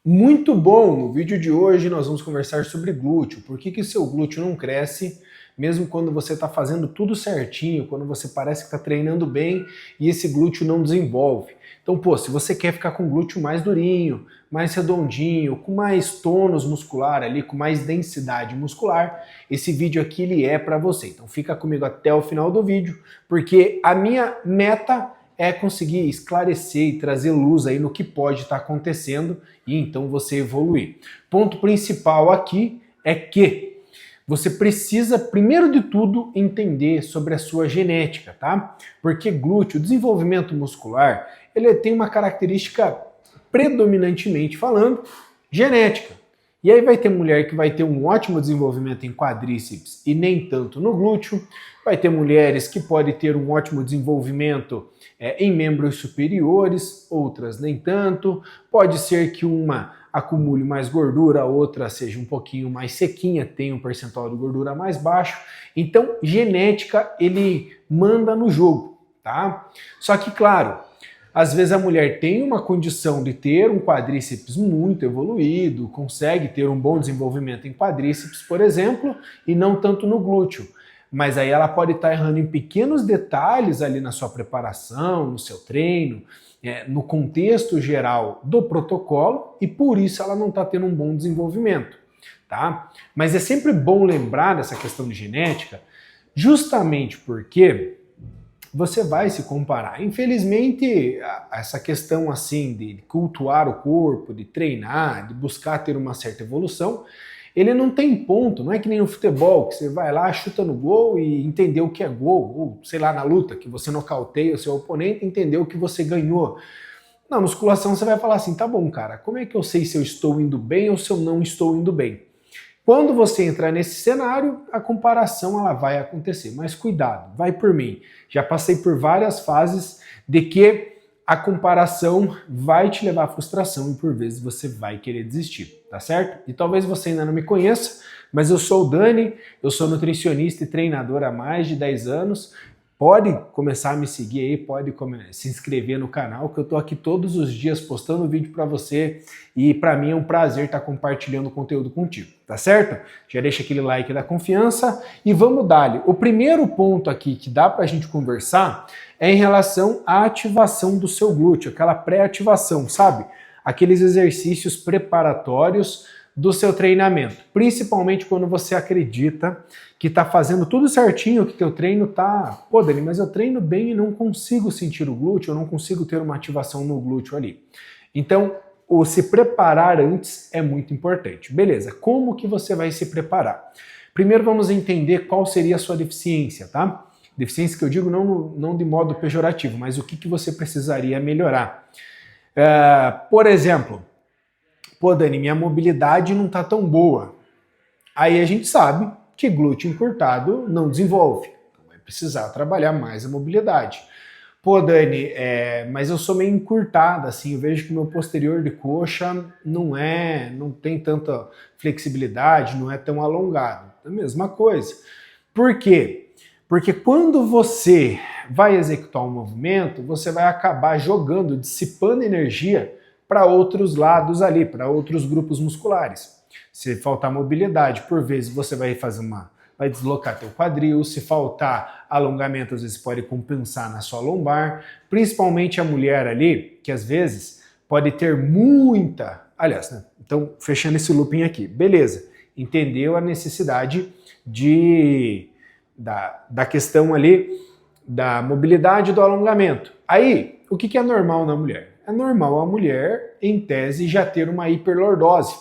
Muito bom! No vídeo de hoje nós vamos conversar sobre glúteo. Por que o seu glúteo não cresce, mesmo quando você está fazendo tudo certinho, quando você parece que está treinando bem e esse glúteo não desenvolve. Então, se você quer ficar com o glúteo mais durinho, mais redondinho, com mais tônus muscular ali, com mais densidade muscular, esse vídeo aqui ele é para você. Então fica comigo até o final do vídeo, porque a minha meta é conseguir esclarecer e trazer luz aí no que pode estar acontecendo e então você evoluir. Ponto principal aqui é que você precisa, primeiro de tudo, entender sobre a sua genética, tá? Porque glúteo, desenvolvimento muscular, ele tem uma característica, predominantemente falando, genética. E aí vai ter mulher que vai ter um ótimo desenvolvimento em quadríceps e nem tanto no glúteo. Vai ter mulheres que podem ter um ótimo desenvolvimento em membros superiores, outras nem tanto. Pode ser que uma acumule mais gordura, a outra seja um pouquinho mais sequinha, tenha um percentual de gordura mais baixo. Então, genética, ele manda no jogo, tá? Só que, claro, às vezes a mulher tem uma condição de ter um quadríceps muito evoluído, consegue ter um bom desenvolvimento em quadríceps, por exemplo, e não tanto no glúteo. Mas aí ela pode estar errando em pequenos detalhes ali na sua preparação, no seu treino, no contexto geral do protocolo, e por isso ela não está tendo um bom desenvolvimento, tá? Mas é sempre bom lembrar dessa questão de genética, justamente porque você vai se comparar. Infelizmente, essa questão assim de cultuar o corpo, de treinar, de buscar ter uma certa evolução, ele não tem ponto, não é que nem no futebol, que você vai lá, chuta no gol e entendeu o que é gol, ou sei lá, na luta, que você nocauteia o seu oponente e entendeu que você ganhou. Na musculação você vai falar assim, tá bom, cara, como é que eu sei se eu estou indo bem ou se eu não estou indo bem? Quando você entrar nesse cenário, a comparação ela vai acontecer, mas cuidado, vai por mim. Já passei por várias fases de que a comparação vai te levar à frustração e por vezes você vai querer desistir, tá certo? E talvez você ainda não me conheça, mas eu sou o Dani, eu sou nutricionista e treinador há mais de 10 anos. Pode começar a me seguir aí, pode se inscrever no canal, que eu tô aqui todos os dias postando vídeo para você e para mim é um prazer estar compartilhando conteúdo contigo, tá certo? Já deixa aquele like da confiança e vamos dar-lhe. O primeiro ponto aqui que dá pra gente conversar é em relação à ativação do seu glúteo, aquela pré-ativação, sabe? Aqueles exercícios preparatórios do seu treinamento, principalmente quando você acredita que está fazendo tudo certinho, que teu treino tá, Dani, mas eu treino bem e não consigo sentir o glúteo, eu não consigo ter uma ativação no glúteo ali. Então, o se preparar antes é muito importante. Beleza, como que você vai se preparar? Primeiro vamos entender qual seria a sua deficiência, tá? Deficiência que eu digo não de modo pejorativo, mas o que você precisaria melhorar. Por exemplo, Dani, minha mobilidade não tá tão boa. Aí a gente sabe que glúteo encurtado não desenvolve. Então vai precisar trabalhar mais a mobilidade. Dani, mas eu sou meio encurtada, assim, eu vejo que o meu posterior de coxa não tem tanta flexibilidade, não é tão alongado. É a mesma coisa. Por quê? Porque quando você vai executar um movimento, você vai acabar jogando, dissipando energia para outros lados ali, para outros grupos musculares. Se faltar mobilidade, por vezes você vai deslocar teu quadril, se faltar alongamento, às vezes pode compensar na sua lombar, principalmente a mulher ali, que às vezes pode ter aliás, né? Então, fechando esse looping aqui, beleza, entendeu a necessidade da questão ali da mobilidade e do alongamento. Aí, o que é normal na mulher? É normal a mulher, em tese, já ter uma hiperlordose.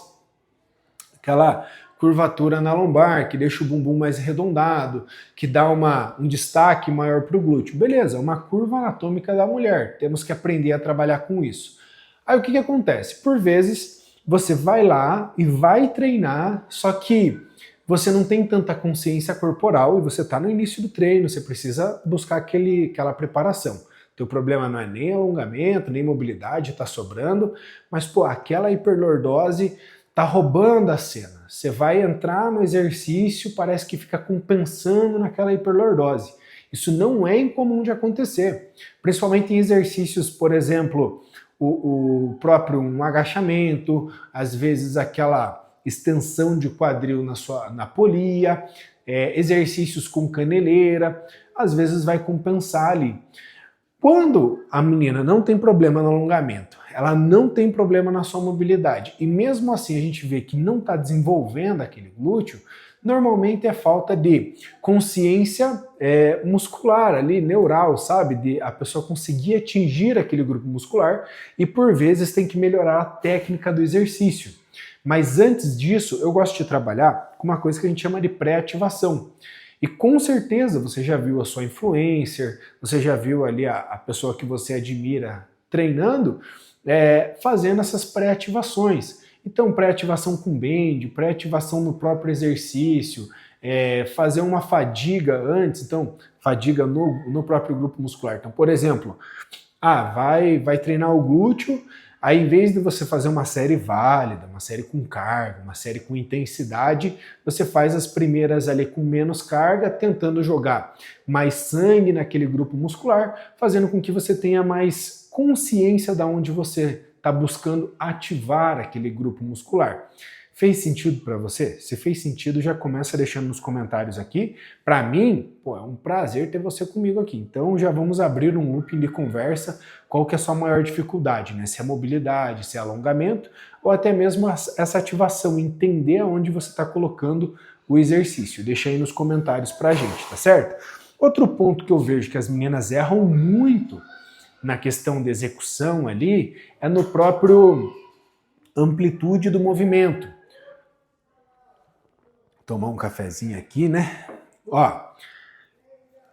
Aquela curvatura na lombar, que deixa o bumbum mais arredondado, que dá um destaque maior para o glúteo. Beleza, uma curva anatômica da mulher. Temos que aprender a trabalhar com isso. Aí o que acontece? Por vezes, você vai lá e vai treinar, só que você não tem tanta consciência corporal e você está no início do treino, você precisa buscar aquela preparação. Teu problema não é nem alongamento, nem mobilidade, tá sobrando, mas aquela hiperlordose tá roubando a cena. Você vai entrar no exercício, parece que fica compensando naquela hiperlordose. Isso não é incomum de acontecer, principalmente em exercícios, por exemplo, o próprio um agachamento, às vezes aquela extensão de quadril na polia, exercícios com caneleira, às vezes vai compensar ali. Quando a menina não tem problema no alongamento, ela não tem problema na sua mobilidade, e mesmo assim a gente vê que não está desenvolvendo aquele glúteo, normalmente é falta de consciência muscular ali, neural, sabe? De a pessoa conseguir atingir aquele grupo muscular e por vezes tem que melhorar a técnica do exercício. Mas antes disso, eu gosto de trabalhar com uma coisa que a gente chama de pré-ativação. E com certeza você já viu a sua influencer, você já viu ali a pessoa que você admira treinando, fazendo essas pré-ativações. Então, pré-ativação com band, pré-ativação no próprio exercício, fazer uma fadiga antes, então, fadiga no próprio grupo muscular. Então, por exemplo, vai treinar o glúteo, aí em vez de você fazer uma série válida, uma série com carga, uma série com intensidade, você faz as primeiras ali com menos carga, tentando jogar mais sangue naquele grupo muscular, fazendo com que você tenha mais consciência de onde você está buscando ativar aquele grupo muscular. Fez sentido para você? Se fez sentido, já começa deixando nos comentários aqui. Para mim, é um prazer ter você comigo aqui. Então já vamos abrir um looping de conversa. Qual que é a sua maior dificuldade, né? Se é mobilidade, se é alongamento, ou até mesmo essa ativação, entender aonde você está colocando o exercício. Deixa aí nos comentários pra gente, tá certo? Outro ponto que eu vejo que as meninas erram muito na questão de execução ali é no próprio amplitude do movimento. Tomar um cafezinho aqui, né?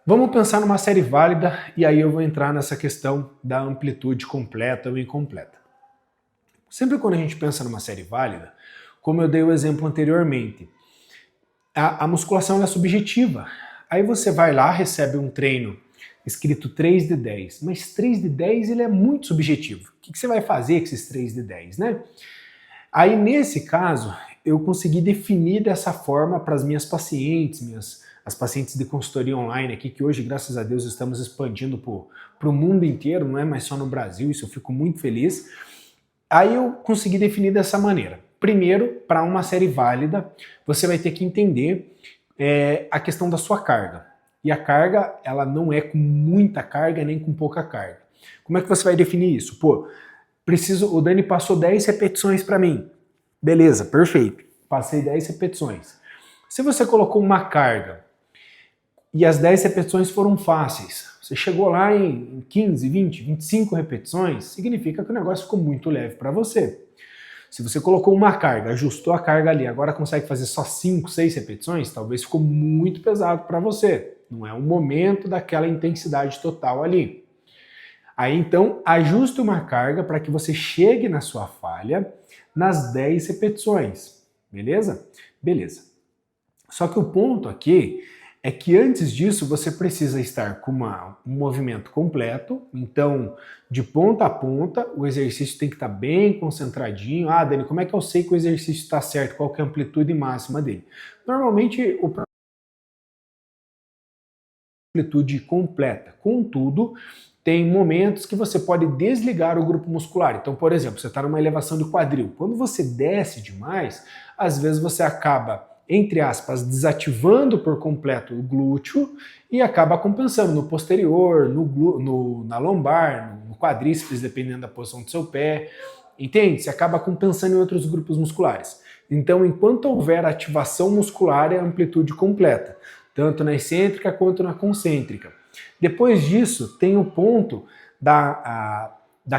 Vamos pensar numa série válida e aí eu vou entrar nessa questão da amplitude completa ou incompleta. Sempre quando a gente pensa numa série válida, como eu dei o exemplo anteriormente, a musculação é subjetiva. Aí você vai lá, recebe um treino escrito 3 de 10, mas 3 de 10 ele é muito subjetivo. O que você vai fazer com esses 3 de 10, né? Aí nesse caso, eu consegui definir dessa forma para as minhas pacientes, as pacientes de consultoria online aqui, que hoje, graças a Deus, estamos expandindo para o mundo inteiro, não é mais só no Brasil, isso eu fico muito feliz. Aí eu consegui definir dessa maneira. Primeiro, para uma série válida, você vai ter que entender a questão da sua carga. E a carga, ela não é com muita carga nem com pouca carga. Como é que você vai definir isso? O Dani passou 10 repetições para mim. Beleza, perfeito. Passei 10 repetições. Se você colocou uma carga e as 10 repetições foram fáceis, você chegou lá em 15, 20, 25 repetições, significa que o negócio ficou muito leve para você. Se você colocou uma carga, ajustou a carga ali, agora consegue fazer só 5, 6 repetições, talvez ficou muito pesado para você. Não é o momento daquela intensidade total ali. Aí então, ajuste uma carga para que você chegue na sua falha nas 10 repetições. Beleza? Beleza. Só que o ponto aqui é que antes disso você precisa estar com um movimento completo, então de ponta a ponta o exercício tem que estar bem concentradinho. Dani, como é que eu sei que o exercício está certo? Qual que é a amplitude máxima dele? Normalmente amplitude completa. Contudo, tem momentos que você pode desligar o grupo muscular. Então, por exemplo, você está numa elevação de quadril. Quando você desce demais, às vezes você acaba, entre aspas, desativando por completo o glúteo e acaba compensando no posterior, na lombar, no quadríceps, dependendo da posição do seu pé. Entende? Você acaba compensando em outros grupos musculares. Então, enquanto houver ativação muscular, é a amplitude completa, tanto na excêntrica quanto na concêntrica. Depois disso, tem o ponto da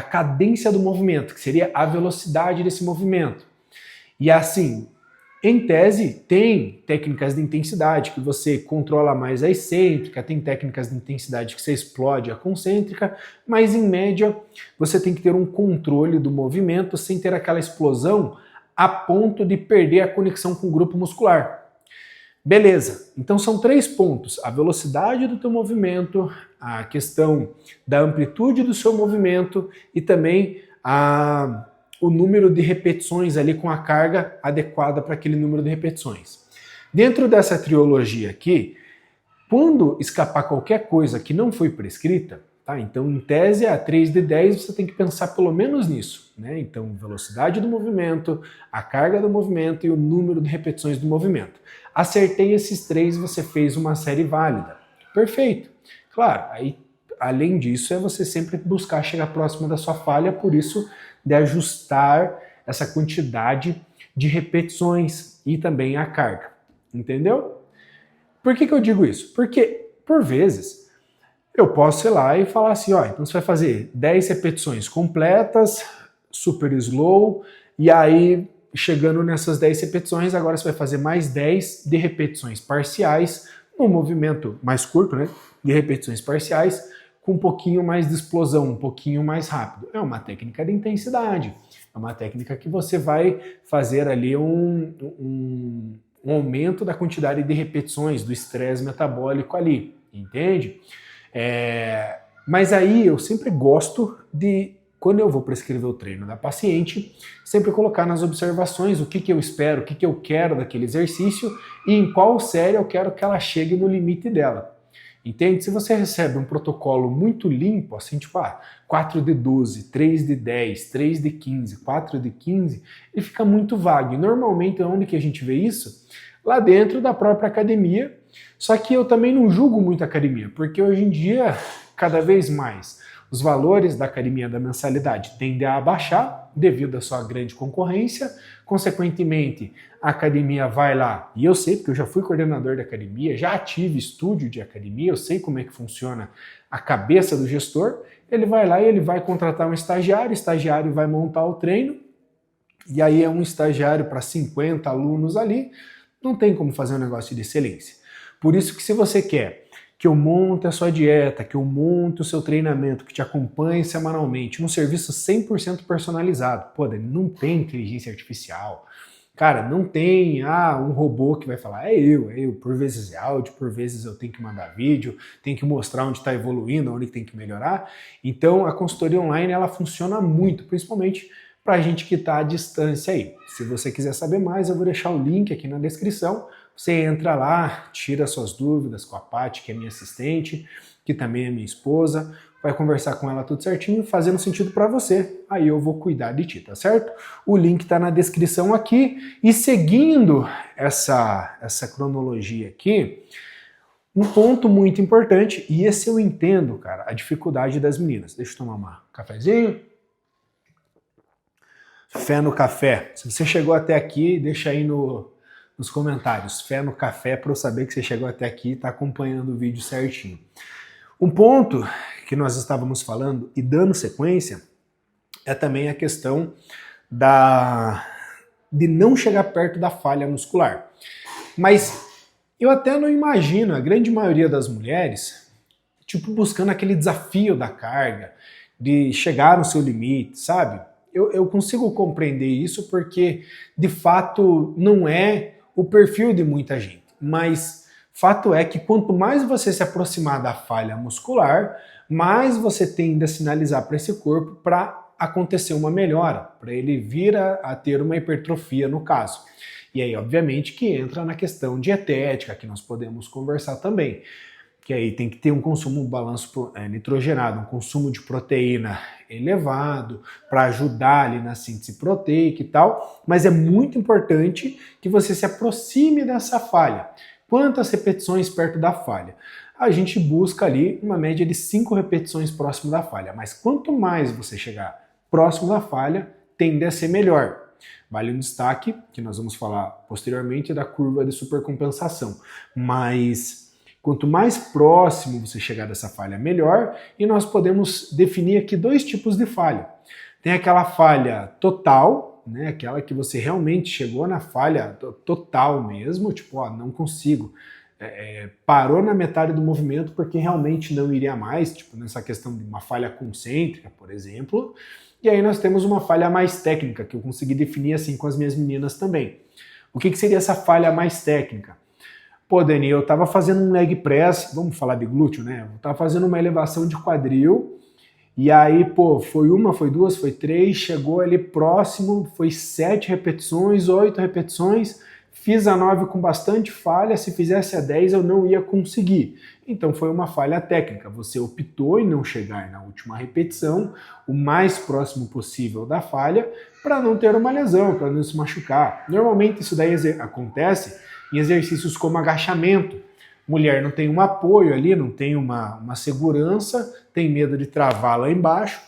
cadência do movimento, que seria a velocidade desse movimento. E assim, em tese, tem técnicas de intensidade que você controla mais a excêntrica, tem técnicas de intensidade que você explode a concêntrica, mas em média você tem que ter um controle do movimento sem ter aquela explosão a ponto de perder a conexão com o grupo muscular. Beleza, então são 3 pontos: a velocidade do teu movimento, a questão da amplitude do seu movimento e também o número de repetições ali com a carga adequada para aquele número de repetições. Dentro dessa trilogia aqui, quando escapar qualquer coisa que não foi prescrita, Tá? Então, em tese, a 3 de 10 você tem que pensar pelo menos nisso, né? Então, velocidade do movimento, a carga do movimento e o número de repetições do movimento. Acertei esses 3, você fez uma série válida. Perfeito. Claro, aí, além disso, é você sempre buscar chegar próximo da sua falha, por isso, de ajustar essa quantidade de repetições e também a carga. Entendeu? Por que eu digo isso? Porque, por vezes, eu posso ir lá e falar assim, ó, então você vai fazer 10 repetições completas, super slow, e aí chegando nessas 10 repetições, agora você vai fazer mais 10 de repetições parciais, num movimento mais curto, né, de repetições parciais, com um pouquinho mais de explosão, um pouquinho mais rápido. É uma técnica de intensidade, é uma técnica que você vai fazer ali um aumento da quantidade de repetições, do estresse metabólico ali, entende? Mas aí eu sempre gosto de, quando eu vou prescrever o treino da paciente, sempre colocar nas observações o que eu espero, o que eu quero daquele exercício e em qual série eu quero que ela chegue no limite dela. Entende? Se você recebe um protocolo muito limpo, assim, tipo, 4 de 12, 3 de 10, 3 de 15, 4 de 15, ele fica muito vago. E normalmente, onde que a gente vê isso? Lá dentro da própria academia. Só que eu também não julgo muito a academia, porque hoje em dia, cada vez mais, os valores da academia da mensalidade tendem a abaixar devido à sua grande concorrência. Consequentemente, a academia vai lá, e eu sei porque eu já fui coordenador da academia, já tive estúdio de academia, eu sei como é que funciona a cabeça do gestor. Ele vai lá e ele vai contratar um estagiário, o estagiário vai montar o treino, e aí é um estagiário para 50 alunos ali, não tem como fazer um negócio de excelência. Por isso que se você quer que eu monte a sua dieta, que eu monte o seu treinamento, que te acompanhe semanalmente, num serviço 100% personalizado, não tem inteligência artificial, cara, não tem um robô que vai falar, é eu, por vezes é áudio, por vezes eu tenho que mandar vídeo, tenho que mostrar onde está evoluindo, onde tem que melhorar. Então a consultoria online ela funciona muito, principalmente para a gente que está à distância aí. Se você quiser saber mais, eu vou deixar o link aqui na descrição. Você entra lá, tira suas dúvidas com a Paty, que é minha assistente, que também é minha esposa, vai conversar com ela tudo certinho, fazendo sentido para você. Aí eu vou cuidar de ti, tá certo? O link está na descrição aqui. E seguindo essa cronologia aqui, um ponto muito importante, e esse eu entendo, cara, a dificuldade das meninas. Deixa eu tomar um cafezinho. Fé no café. Se você chegou até aqui, deixa aí nos comentários. Fé no café para eu saber que você chegou até aqui e está acompanhando o vídeo certinho. Um ponto que nós estávamos falando e dando sequência é também a questão de não chegar perto da falha muscular. Mas eu até não imagino a grande maioria das mulheres buscando aquele desafio da carga, de chegar no seu limite, sabe? Eu consigo compreender isso porque, de fato, não é o perfil de muita gente. Mas fato é que quanto mais você se aproximar da falha muscular, mais você tende a sinalizar para esse corpo para acontecer uma melhora, para ele vir a ter uma hipertrofia no caso. E aí, obviamente, que entra na questão dietética, que nós podemos conversar também. Que aí tem que ter um consumo balanço nitrogenado, um consumo de proteína elevado para ajudar ali na síntese proteica e tal, mas é muito importante que você se aproxime dessa falha. Quantas repetições perto da falha? A gente busca ali uma média de 5 repetições próximo da falha, mas quanto mais você chegar próximo da falha, tende a ser melhor. Vale um destaque, que nós vamos falar posteriormente, da curva de supercompensação, mas quanto mais próximo você chegar dessa falha, melhor, e nós podemos definir aqui 2 tipos de falha. Tem aquela falha total, né, aquela que você realmente chegou na falha total mesmo, não consigo, parou na metade do movimento porque realmente não iria mais, nessa questão de uma falha concêntrica, por exemplo. E aí nós temos uma falha mais técnica, que eu consegui definir assim com as minhas meninas também. O que seria essa falha mais técnica? Pô, Dani, eu tava fazendo um leg press, vamos falar de glúteo, né? Eu tava fazendo uma elevação de quadril, e aí, foi 1, foi 2, foi 3, chegou ali próximo, foi 7 repetições, 8 repetições, Fiz a 9 com bastante falha, se fizesse a 10 eu não ia conseguir. Então foi uma falha técnica. Você optou em não chegar na última repetição o mais próximo possível da falha para não ter uma lesão, para não se machucar. Normalmente isso daí acontece em exercícios como agachamento. Mulher não tem um apoio ali, não tem uma segurança, tem medo de travar lá embaixo.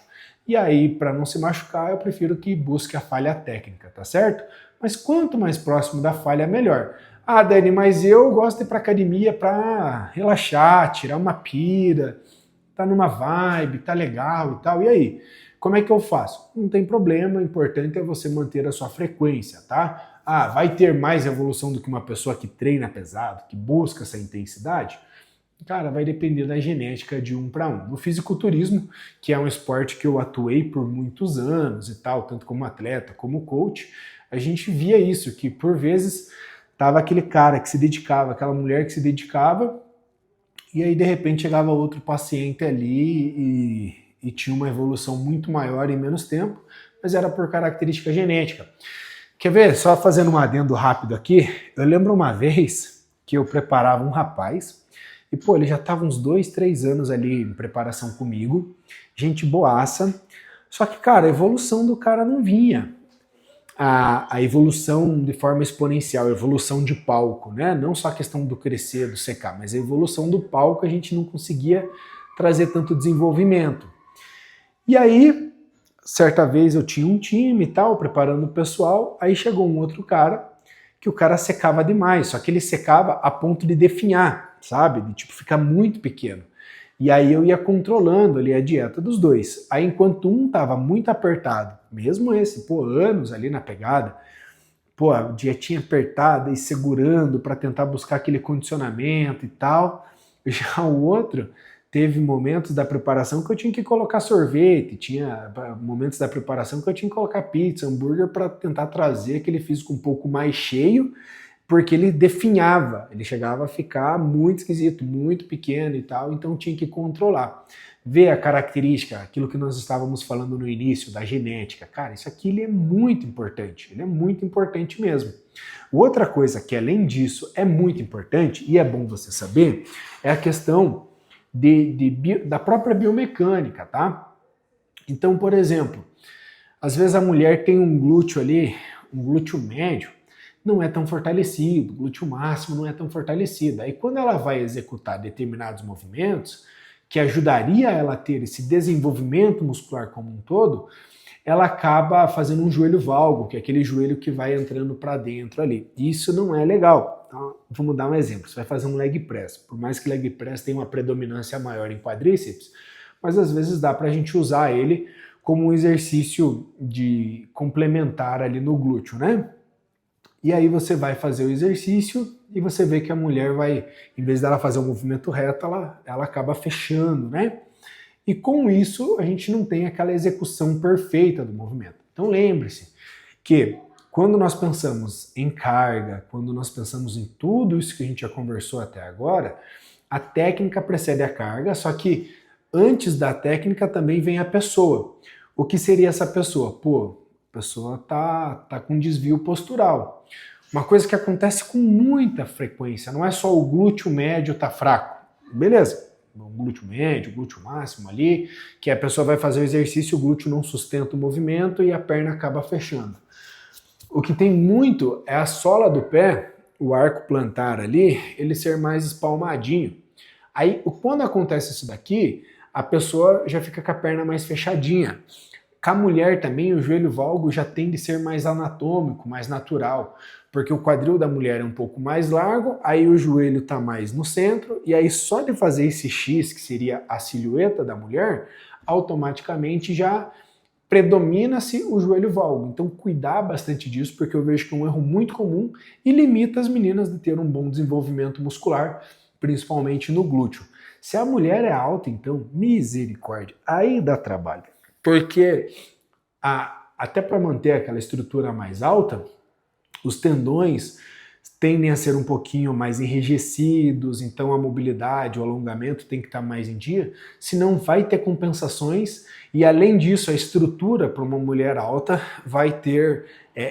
E aí, para não se machucar, eu prefiro que busque a falha técnica, tá certo? Mas quanto mais próximo da falha, melhor. Ah, Dani, mas eu gosto de ir para academia para relaxar, tirar uma pira, tá numa vibe, tá legal e tal. E aí? Como é que eu faço? Não tem problema, o importante é você manter a sua frequência, tá? Ah, vai ter mais evolução do que uma pessoa que treina pesado, que busca essa intensidade? Cara, vai depender da genética de um para um. No fisiculturismo, que é um esporte que eu atuei por muitos anos e tal, tanto como atleta como coach, a gente via isso, que por vezes tava aquele cara que se dedicava, aquela mulher que se dedicava, e aí de repente chegava outro paciente ali e tinha uma evolução muito maior em menos tempo, mas era por característica genética. Quer ver? Só fazendo um adendo rápido aqui, eu lembro uma vez que eu preparava um rapaz, e pô, ele já estava uns 2, 3 anos ali em preparação comigo, gente boaça, só que, cara, a evolução do cara não vinha. A evolução de forma exponencial, a evolução de palco, né? Não só a questão do crescer, do secar, mas a evolução do palco a gente não conseguia trazer tanto desenvolvimento. E aí, certa vez eu tinha um time e tal, preparando o pessoal, aí chegou um outro cara, que o cara secava demais, só que ele secava a ponto de definhar, sabe? De tipo ficar muito pequeno. E aí eu ia controlando ali a dieta dos dois. Aí enquanto um tava muito apertado, mesmo esse, pô, anos ali na pegada, pô, a dietinha apertada e segurando para tentar buscar aquele condicionamento e tal, já o outro teve momentos da preparação que eu tinha que colocar sorvete, tinha momentos da preparação que eu tinha que colocar pizza, hambúrguer para tentar trazer aquele físico um pouco mais cheio, porque ele definhava, ele chegava a ficar muito esquisito, muito pequeno e tal, então tinha que controlar. Ver a característica, aquilo que nós estávamos falando no início, da genética, cara, isso aqui ele é muito importante, ele é muito importante mesmo. Outra coisa que além disso é muito importante, e é bom você saber, é a questão da própria biomecânica, tá? Então, por exemplo, às vezes a mulher tem um glúteo ali, um glúteo médio, não é tão fortalecido, o glúteo máximo não é tão fortalecido. Aí quando ela vai executar determinados movimentos, que ajudaria ela a ter esse desenvolvimento muscular como um todo, ela acaba fazendo um joelho valgo, que é aquele joelho que vai entrando para dentro ali. Isso não é legal. Então, vamos dar um exemplo. Você vai fazer um leg press. Por mais que leg press tenha uma predominância maior em quadríceps, mas às vezes dá para a gente usar ele como um exercício de complementar ali no glúteo, né? E aí você vai fazer o exercício e você vê que a mulher vai, em vez dela fazer um movimento reto, ela acaba fechando, né? E com isso a gente não tem aquela execução perfeita do movimento. Então lembre-se que quando nós pensamos em carga, quando nós pensamos em tudo isso que a gente já conversou até agora, a técnica precede a carga, só que antes da técnica também vem a pessoa. O que seria essa pessoa? Pô, a pessoa tá com desvio postural. Uma coisa que acontece com muita frequência, não é só o glúteo médio tá fraco, beleza? O glúteo médio, o glúteo máximo ali, que a pessoa vai fazer o exercício, o glúteo não sustenta o movimento e a perna acaba fechando. O que tem muito é a sola do pé, o arco plantar ali, ele ser mais espalmadinho. Aí, quando acontece isso daqui, a pessoa já fica com a perna mais fechadinha. Com a mulher também, o joelho valgo já tende a ser mais anatômico, mais natural, porque o quadril da mulher é um pouco mais largo, aí o joelho está mais no centro, e aí só de fazer esse X, que seria a silhueta da mulher, automaticamente já predomina-se o joelho valgo. Então cuidar bastante disso, porque eu vejo que é um erro muito comum e limita as meninas de ter um bom desenvolvimento muscular, principalmente no glúteo. Se a mulher é alta, então, misericórdia, aí dá trabalho. Porque até para manter aquela estrutura mais alta, os tendões tendem a ser um pouquinho mais enrijecidos, então a mobilidade, o alongamento tem que estar mais em dia, senão vai ter compensações e além disso a estrutura para uma mulher alta vai ter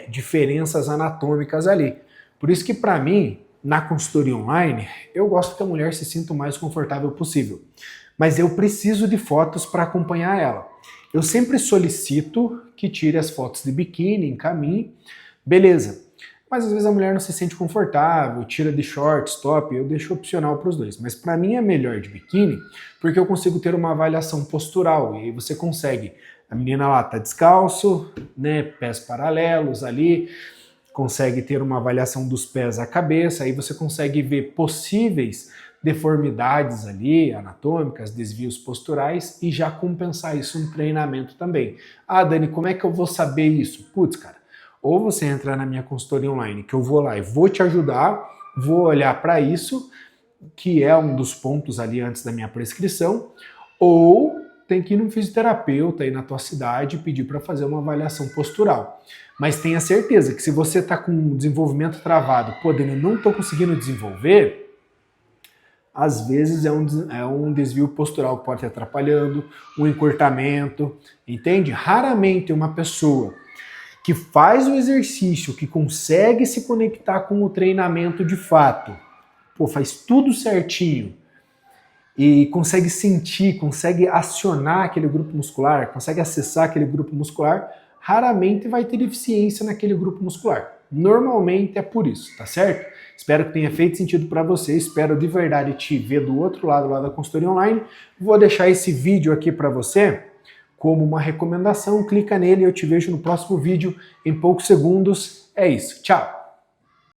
diferenças anatômicas ali. Por isso que para mim, na consultoria online, eu gosto que a mulher se sinta o mais confortável possível. Mas eu preciso de fotos para acompanhar ela. Eu sempre solicito que tire as fotos de biquíni, encaminhe, beleza. Mas às vezes a mulher não se sente confortável, tira de shorts, top, eu deixo opcional para os dois. Mas para mim é melhor de biquíni, porque eu consigo ter uma avaliação postural, e aí você consegue, a menina lá tá descalço, né, pés paralelos ali, consegue ter uma avaliação dos pés à cabeça, aí você consegue ver possíveis deformidades ali, anatômicas, desvios posturais, e já compensar isso no treinamento também. Ah, Dani, como é que eu vou saber isso? Putz, cara, ou você entra na minha consultoria online, que eu vou lá e vou te ajudar, vou olhar para isso, que é um dos pontos ali antes da minha prescrição, ou tem que ir num fisioterapeuta aí na tua cidade e pedir para fazer uma avaliação postural. Mas tenha certeza que se você está com um desenvolvimento travado, Dani, não estou conseguindo desenvolver, às vezes é um desvio postural que pode estar atrapalhando, um encurtamento, entende? Raramente uma pessoa que faz o exercício, que consegue se conectar com o treinamento de fato, faz tudo certinho e consegue sentir, consegue acionar aquele grupo muscular, consegue acessar aquele grupo muscular, raramente vai ter deficiência naquele grupo muscular. Normalmente é por isso, tá certo? Espero que tenha feito sentido para você, espero de verdade te ver do outro lado lá da consultoria online. Vou deixar esse vídeo aqui para você como uma recomendação, clica nele e eu te vejo no próximo vídeo em poucos segundos. É isso, tchau!